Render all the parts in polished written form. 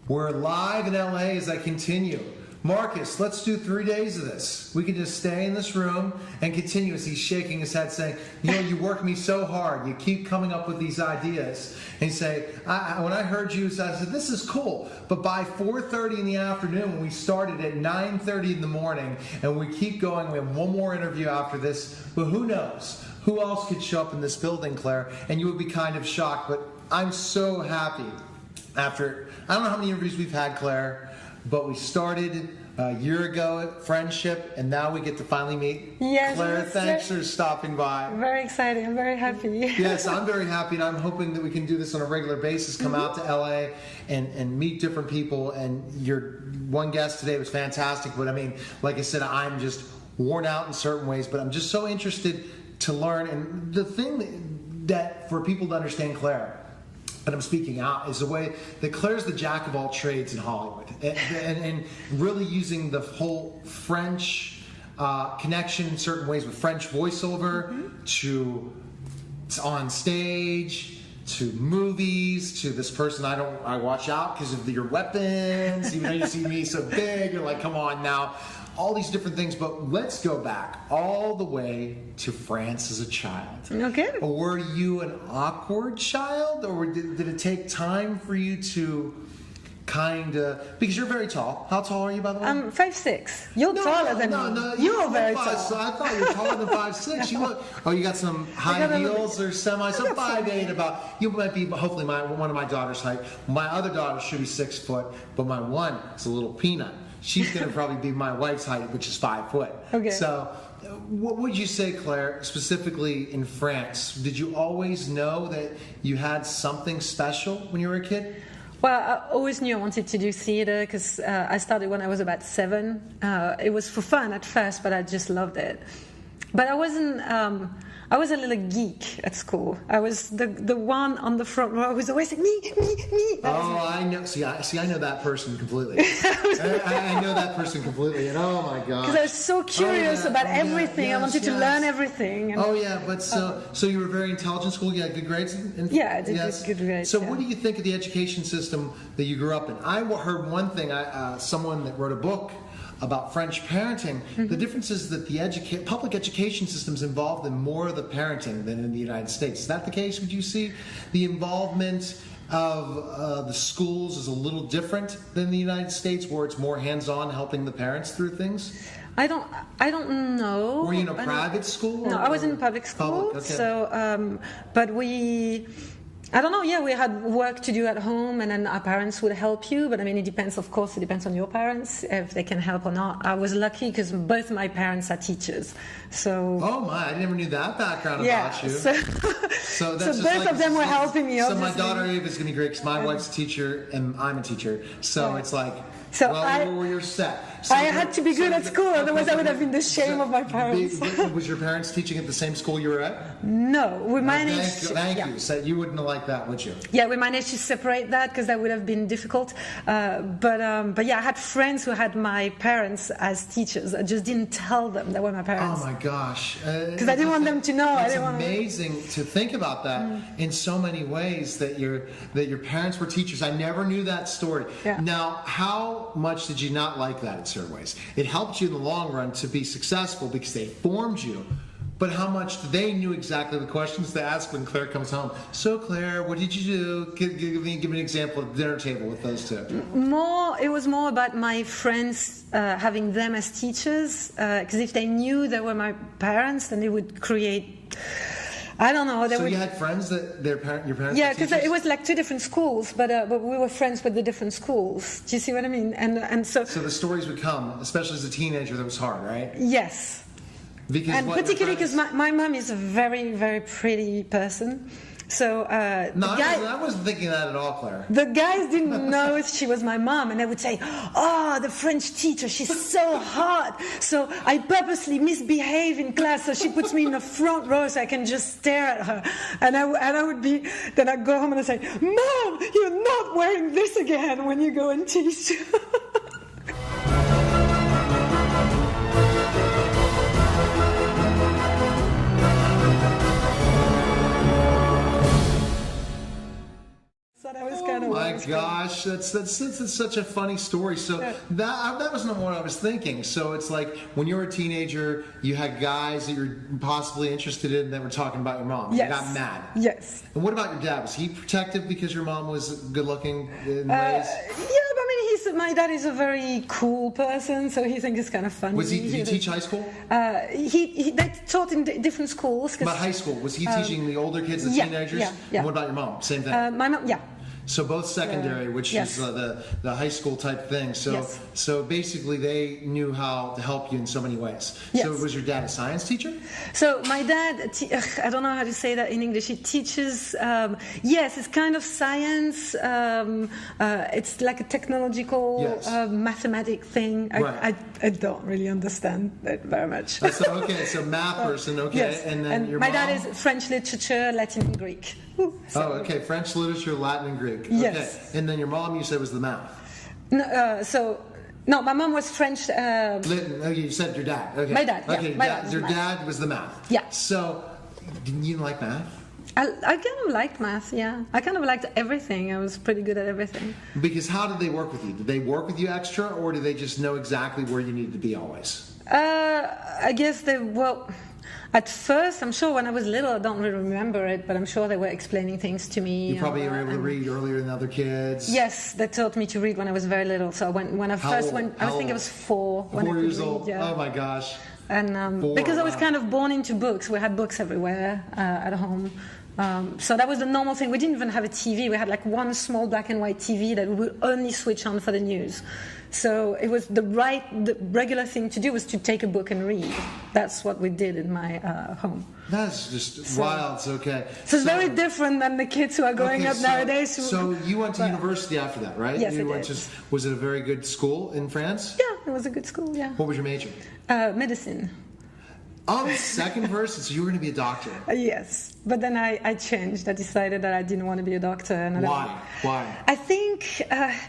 We're live in LA as I continue. Marcus, let's do 3 days of this. We can just stay in this room and continue as he's shaking his head saying, you know, you work me so hard. You keep coming up with these ideas. And you say, when I heard you, I said, this is cool. But by 4:30 in the afternoon, when we started at 9:30 in the morning, and we keep going, we have one more interview after this. But who knows? Who else could show up in this building, Claire? And you would be kind of shocked. But I'm so happy. After, I don't know how many interviews we've had, Claire, but we started a year ago at Friendship, and now we get to finally meet. Yes, Claire, thanks for stopping by. Very exciting. I'm very happy. Yes, I'm very happy, and I'm hoping that we can do this on a regular basis, come out to LA and meet different people. And your one guest today was fantastic, but I mean, like I said, I'm just worn out in certain ways, but I'm just so interested to learn. And the thing that for people to understand Claire, and I'm speaking out, is the way that Claire's the jack of all trades in Hollywood, and really using the whole French connection in certain ways with French voiceover to on stage to movies to this person I watch out because of your weapons, even though you see me so big, you're like, come on now. All these different things, but let's go back all the way to France as a child. Okay. Were you an awkward child, or did it take time for you to kind of, because you're very tall. How tall are you, by the way? I'm 5'6". You're taller than me. No, you're very tall. So I thought you were taller than 5'6". You look. Oh, you got some high heels or semi. So 5'8". About you might be hopefully one of my daughter's height. My other daughter should be 6 foot, but my one is a little peanut. She's going to probably be my wife's height, which is 5 foot. Okay. So, what would you say, Claire, specifically in France? Did you always know that you had something special when you were a kid? Well, I always knew I wanted to do theatre because I started when I was about 7. It was for fun at first, but I just loved it. But I wasn't. I was a little geek at school. I was the one on the front row who was always like, me. Oh, I know. See, I know that person completely. I know that person completely. And oh my gosh. Because I was so curious about everything. I wanted to learn everything. And, but so you were very intelligent in school? You had good grades? Yeah, I did good grades. So what do you think of the education system that you grew up in? I heard one thing, someone that wrote a book about French parenting. The difference is that the public education system is involved in more of the parenting than in the United States. Is that the case? Would you see the involvement of the schools is a little different than the United States, where it's more hands-on, helping the parents through things? I don't know. Were you in a private school? No, I was in public school. Okay. So, but I don't know. Yeah, we had work to do at home, and then our parents would help you. But I mean, it depends. Of course, it depends on your parents if they can help or not. I was lucky because both my parents are teachers. So. Oh my! I never knew that background about you. So that's both of them were helping me. So my daughter Eve is going to be great because my wife's a teacher and I'm a teacher. So it's like. So you're set. So I had to be good at school, otherwise I would have been the shame of my parents. Was your parents teaching at the same school you were at? No, we managed. Thank you. So you wouldn't have liked that, would you? Yeah, we managed to separate that because that would have been difficult. But yeah, I had friends who had my parents as teachers. I just didn't tell them they were my parents. Oh my gosh! Because I didn't want them to know. It's amazing to think about that in so many ways that your parents were teachers. I never knew that story. Yeah. Now, how much did you not like that in certain ways? It helped you in the long run to be successful because they formed you. But how much they knew exactly the questions to ask when Claire comes home. So Claire, what did you do? Give me an example of the dinner table with those two. It was more about my friends having them as teachers. Because if they knew they were my parents, then they would create. I don't know. So you had friends that your parents. Yeah, because it was like 2 different schools, but we were friends with the different schools. Do you see what I mean? And so. So the stories would come, especially as a teenager. That was hard, right? Yes. And particularly because my mom is a very, very pretty person. So I wasn't thinking that at all, Claire. The guys didn't know she was my mom, and they would say, "Oh, the French teacher, she's so hot. So I purposely misbehave in class, so she puts me in the front row so I can just stare at her." And I would be. Then I'd go home and I'd say, "Mom, you're not wearing this again when you go and teach." I my gosh, that's such a funny story. So that was not what I was thinking. So it's like when you were a teenager, you had guys that you're possibly interested in that were talking about your mom. Yes. You got mad. Yes. And what about your dad? Was he protective because your mom was good looking in ways? Yeah, but I mean, my dad is a very cool person, so he thinks it's kind of funny. Did he teach high school? They taught in different schools. But high school, was he teaching the older kids, the teenagers? Yeah. And what about your mom? Same thing? My mom, yeah. So both secondary, which yes. is the high school type thing. So so basically they knew how to help you in so many ways. Yes. So was your dad a science teacher? So my dad, I don't know how to say that in English. He teaches, yes, it's kind of science. It's like a technological, mathematic thing. Right. I don't really understand it very much. So math person, okay. Yes. And then your my mom? dad is French literature, Latin and Greek. Okay, French literature, Latin and Greek. Yes. Okay. And then your mom, you said, was the math. No, my mom was French. Okay, you said your dad. Okay. My dad, yeah. Okay, My dad was your math. dad was the math. Yeah. So, didn't you like math? I kind of liked math, yeah. I kind of liked everything. I was pretty good at everything. Because how did they work with you? Did they work with you extra, or did they just know exactly where you needed to be always? I guess at first, I'm sure when I was little, I don't really remember it, but I'm sure they were explaining things to me. You probably were able to read earlier than other kids. Yes, they taught me to read when I was very little. So when I first went, I think I was 4. 4 years old. Yeah. Oh my gosh. And because I was kind of born into books, we had books everywhere at home. So that was the normal thing. We didn't even have a TV. We had like one small black and white TV that we would only switch on for the news. So it was the regular thing to do was to take a book and read. That's what we did in my home. That's just wild. Okay. So it's very different than the kids who are growing up nowadays. So you went to university after that, right? Yes, you I did. Was it a very good school in France? Yeah, it was a good school, yeah. What was your major? Medicine. Oh, the second verse, so you were going to be a doctor. Yes, but then I changed. I decided that I didn't want to be a doctor. And Why? I think.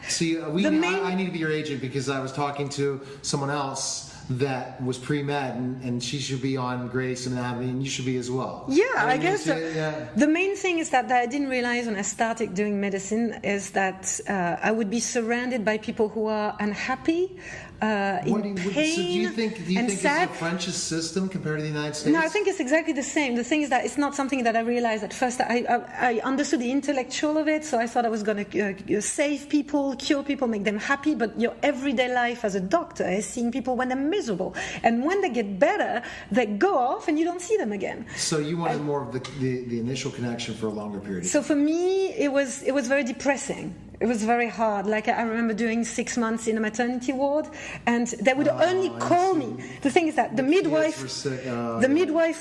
See, I need to be your agent because I was talking to someone else that was pre-med, and she should be on Grace Anatomy, and you should be as well. Yeah, I guess the main thing is that I didn't realize when I started doing medicine is that I would be surrounded by people who are unhappy, in pain, so do you think it's the French system compared to the United States? No, I think it's exactly the same. The thing is that it's not something that I realized at first. I understood the intellectual of it, so I thought I was going to save people, cure people, make them happy, but your everyday life as a doctor is seeing people when they're miserable. And when they get better, they go off and you don't see them again. So you wanted more of the initial connection for a longer period of time. So for me, it was very depressing. It was very hard. Like I remember doing 6 months in a maternity ward, and they would only call me. The thing is that the midwife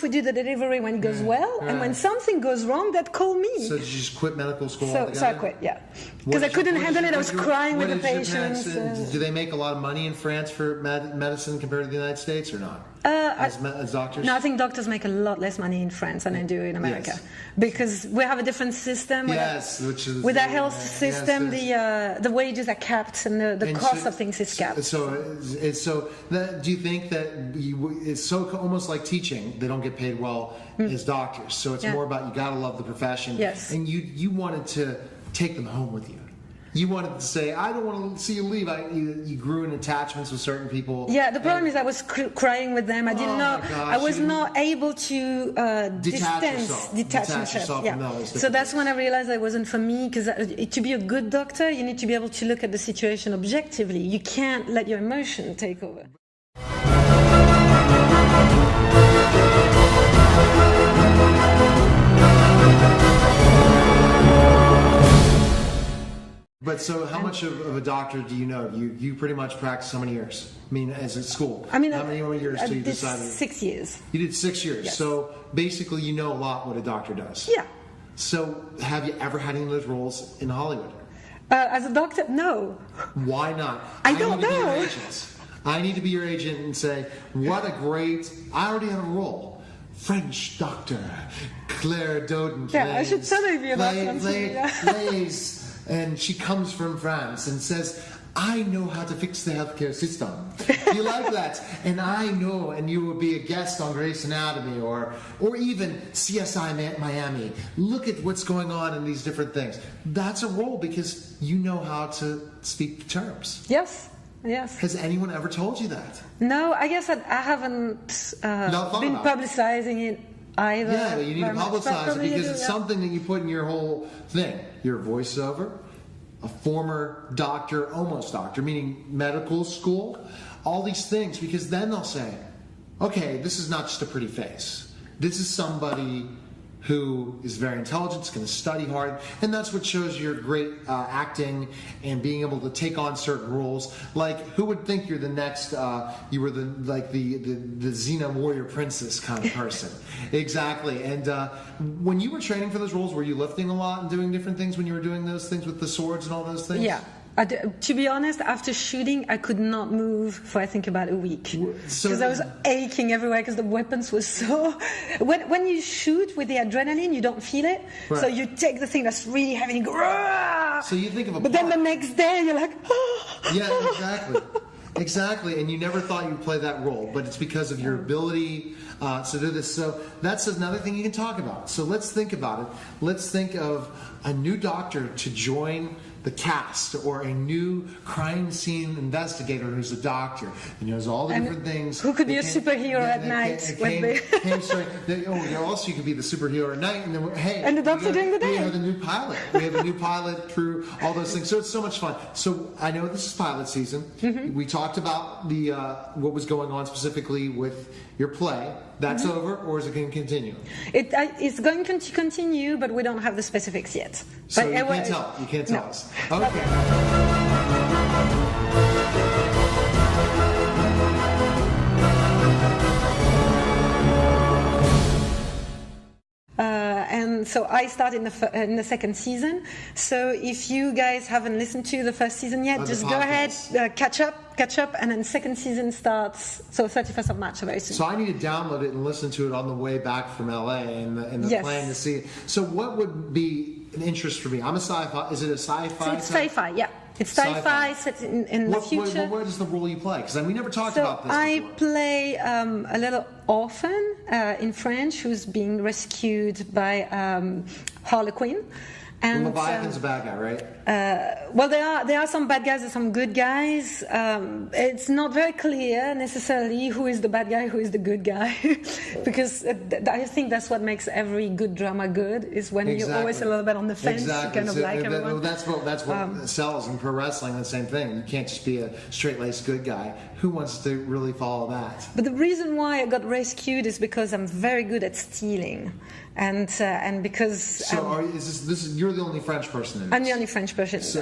would do the delivery when it goes well, and when something goes wrong, they'd call me. So did you just quit medical school altogether? So I quit, yeah, because I couldn't handle it. I was crying with the patients. Do they make a lot of money in France for medicine compared to the United States, or not? As doctors? No, I think doctors make a lot less money in France than they do in America, because we have a different system. With our health system, the wages are capped and the cost of things is capped. So do you think that it's so almost like teaching? They don't get paid well as doctors, so it's more about you got to love the profession. Yes. And you wanted to take them home with you. You wanted to say, I don't want to see you leave. You grew in attachments with certain people. Yeah, the problem is I was crying with them. I didn't know. I was not able to detach myself. From those. So that's when I realized it wasn't for me, because to be a good doctor, you need to be able to look at the situation objectively. You can't let your emotion take over. But so how much of a doctor do you know? You pretty much practiced how many years? I mean, as a school. I mean, how many more years till you decided? 6 years. You did 6 years. Yes. So basically you know a lot what a doctor does. Yeah. So have you ever had any of those roles in Hollywood? As a doctor, no. Why not? I don't know. I need to be your agent and say, what a great, I already have a role. French doctor, Claire Dodin. Yeah, I should tell you about something. Plays and she comes from France and says, I know how to fix the healthcare system. You like that? And I know, and you will be a guest on Grey's Anatomy or even CSI Miami. Look at what's going on in these different things. That's a role because you know how to speak terms. Yes. Yes. Has anyone ever told you that? No, I guess that I haven't been publicizing it either. Yeah, but you need to publicize it because it's something that you put in your whole thing. Your voiceover, a former doctor, almost doctor, meaning medical school, all these things, because then they'll say, okay, this is not just a pretty face. This is somebody who is very intelligent, is going to study hard, and that's what shows your great acting and being able to take on certain roles. Like, who would think you're the next? You were the Xena warrior princess kind of person. Exactly. And when you were training for those roles, were you lifting a lot and doing different things when you were doing those things with the swords and all those things? Yeah. To be honest, after shooting, I could not move for I think about a week because I was aching everywhere because the weapons were so. When you shoot with the adrenaline, you don't feel it, right. So you take the thing that's really heavy and go. Rah! So you think of a. But then the next day, you're like. Oh. Yeah, exactly. Exactly, and you never thought you'd play that role, but it's because of your ability to do this. So that's another thing you can talk about. So let's think about it. Let's think of a new doctor to join the cast, or a new crime scene investigator who's a doctor and knows all the different things. Who could be a superhero at night? Also, you could be the superhero at night, and then and the doctor during the day. We have a new pilot. We have a new pilot through all those things. So it's so much fun. So I know this is pilot season. Mm-hmm. We talked about the what was going on specifically with your play. That's over, or is it going to continue? It's going to continue, but we don't have the specifics yet. So but you can't tell. You can't tell us. Okay. And so I start in the second season. So if you guys haven't listened to the first season yet, just go ahead, catch up, and then second season starts. So 31st of March, so very soon. So I need to download it and listen to it on the way back from LA and the plane to see it. So what would be an interest for me? I'm a sci-fi. Is it a sci-fi? So it's sci-fi, yeah. It's sci-fi set in the future. Where does the role you play? Because we never talked about this I before. play a little orphan in French who's being rescued by Harlequin. And Leviathan's a bad guy, right? Well, there are some bad guys and some good guys. It's not very clear necessarily who is the bad guy, who is the good guy, because I think that's what makes every good drama good. Is when you're always a little bit on the fence. Exactly. You kind of like everyone. That's what sells in pro wrestling. The same thing. You can't just be a straight-laced good guy. Who wants to really follow that? But the reason why I got rescued is because I'm very good at stealing. And because you're the only French person in this. I'm the only French person. So,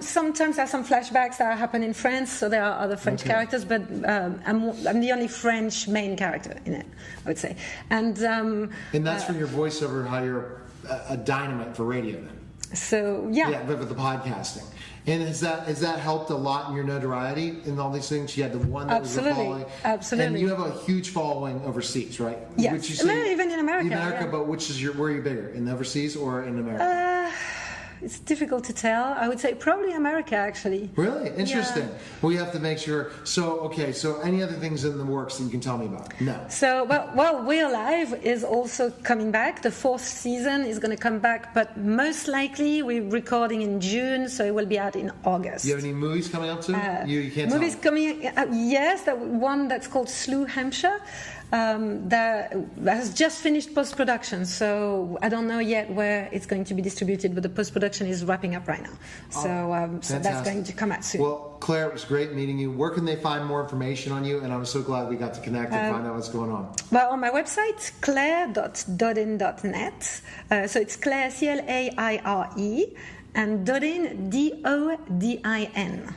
sometimes there are some flashbacks that happen in France, so there are other French characters, but I'm the only French main character in it, I would say. And that's from your voiceover, how you're a dynamite for radio then. So but with the podcasting. And has that helped a lot in your notoriety in all these things? You had the one that was the following. Absolutely. And you have a huge following overseas, right? Yes. Which you say, even in America. But where are you bigger? In the overseas or in America? It's difficult to tell. I would say probably America, actually. Really? Interesting. Yeah. We have to make sure. So any other things in the works that you can tell me about? No. So, well, We're Alive is also coming back. The fourth season is going to come back, but most likely we're recording in June, so it will be out in August. You have any movies coming up too? You can't movies tell. Coming yes, that one that's called Slough, Hampshire. That has just finished post-production, so I don't know yet where it's going to be distributed, but the post-production is wrapping up right now. So that's going to come out soon. Well, Claire, it was great meeting you. Where can they find more information on you? And I'm so glad we got to connect and find out what's going on. Well, on my website, claire.dodin.net. So it's Claire, C-L-A-I-R-E, and Dodin, D-O-D-I-N.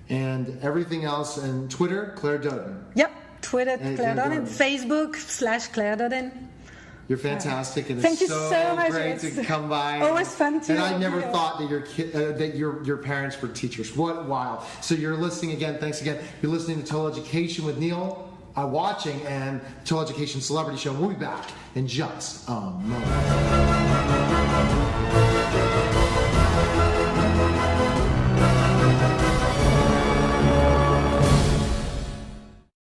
And everything else, and Twitter, Claire Dodin. Yep. Twitter, Claire Dodin, Facebook /Claire Dodin. You're fantastic, and Thank it's you so much. Great to come by. Always fun to. And I never thought that your parents were teachers. What wild! So you're listening again. Thanks again. You're listening to Total Education with Neil. watching, and Total Education Celebrity Show. We'll be back in just a moment.